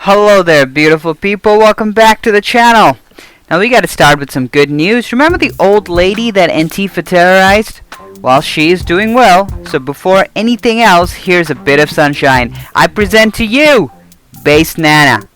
Hello there, beautiful people. Welcome back to the channel. Now we gotta start with some good news. Remember the old lady that Antifa terrorized? Well, she is doing well. So before anything else, here's a bit of sunshine. I present to you, Base Nana.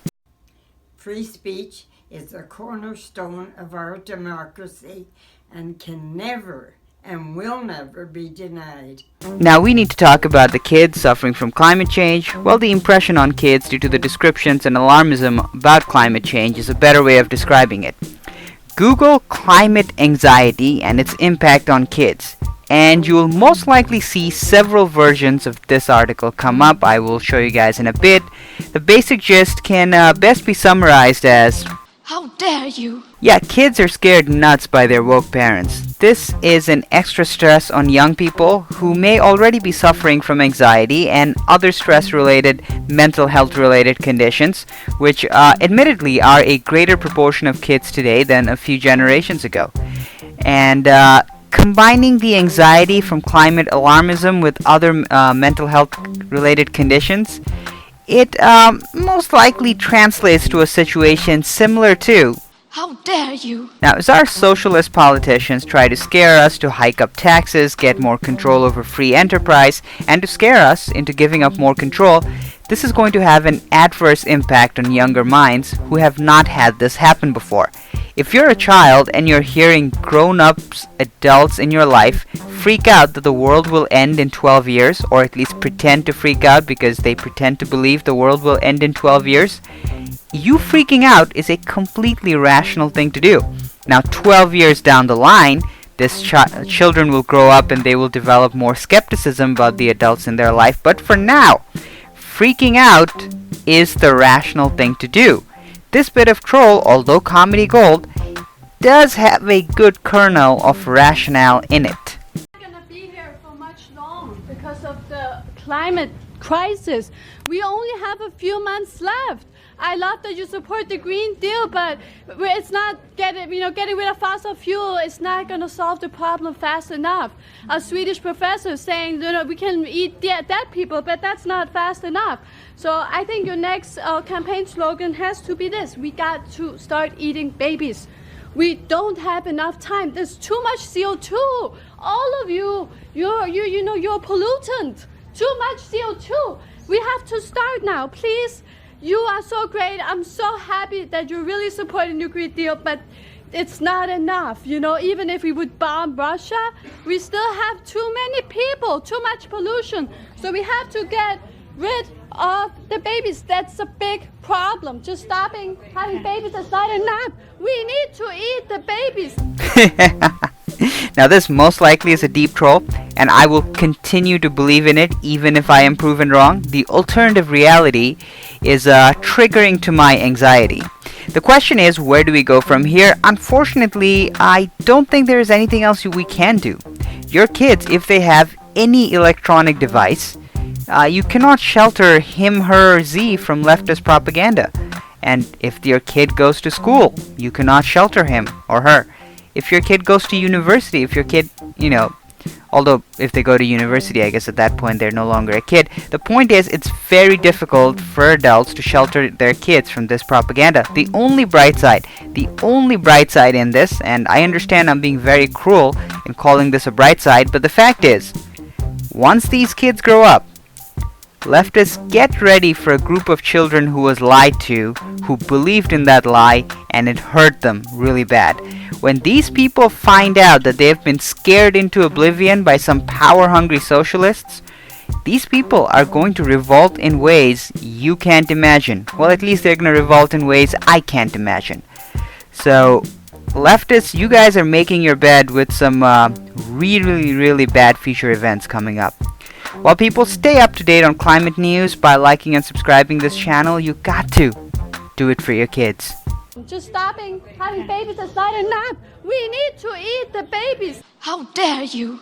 Free speech is the cornerstone of our democracy and can never and will never be denied. Now we need to talk about the kids suffering from climate change. Well, the impression on kids due to the descriptions and alarmism about climate change is a better way of describing it. Google climate anxiety and its impact on kids, and you will most likely see several versions of this article come up. I will show you guys in a bit. The basic gist can best be summarized as, how dare you? yeah, kids are scared nuts by their woke parents. This is an extra stress on young people who may already be suffering from anxiety and other stress-related, mental health-related conditions, which admittedly are a greater proportion of kids today than a few generations ago. And combining the anxiety from climate alarmism with other mental health-related conditions, it most likely translates to a situation similar to, how dare you? now, as our socialist politicians try to scare us to hike up taxes, get more control over free enterprise, and to scare us into giving up more control, this is going to have an adverse impact on younger minds who have not had this happen before. If you're a child and you're hearing grown-ups, adults in your life freak out that the world will end in 12 years, or at least pretend to freak out because they pretend to believe the world will end in 12 years, you freaking out is a completely rational thing to do. Now, 12 years down the line, children will grow up and they will develop more skepticism about the adults in their life, but for now, freaking out is the rational thing to do. This bit of troll, although comedy gold, does have a good kernel of rationale in it. We're not gonna be here for much long because of the climate crisis. We only have a few months left. I love that you support the Green Deal, but it's not getting rid of fossil fuel. It's not going to solve the problem fast enough. A Swedish professor saying, we can eat dead people, but that's not fast enough. So I think your next campaign slogan has to be this: we got to start eating babies. We don't have enough time. There's too much CO2. All of you, you're a pollutant. Too much CO2. We have to start now, please. You are so great. I'm so happy that you're really supporting the Green Deal, but it's not enough. Even if we would bomb Russia, we still have too many people, too much pollution. So we have to get rid of the babies. That's a big problem. Just stopping having babies is not enough. We need to eat the babies. Now, this most likely is a deep troll, and I will continue to believe in it even if I am proven wrong. The alternative reality is triggering to my anxiety. The question is, where do we go from here? Unfortunately, I don't think there is anything else we can do. Your kids, if they have any electronic device, you cannot shelter him, her, or Z from leftist propaganda. And if your kid goes to school, you cannot shelter him or her. If your kid goes to university, if your kid, although if they go to university, I guess at that point they're no longer a kid. The point is, it's very difficult for adults to shelter their kids from this propaganda. The only bright side in this, and I understand I'm being very cruel in calling this a bright side, but the fact is, once these kids grow up, leftists get ready for a group of children who was lied to, who believed in that lie, and it hurt them really bad. When these people find out that they have been scared into oblivion by some power-hungry socialists, these people are going to revolt in ways you can't imagine. Well, at least they're going to revolt in ways I can't imagine. So, leftists, you guys are making your bed with some really, really bad future events coming up. While people stay up to date on climate news by liking and subscribing this channel, you got to do it for your kids. Just stopping having babies is not enough. We need to eat the babies. How dare you?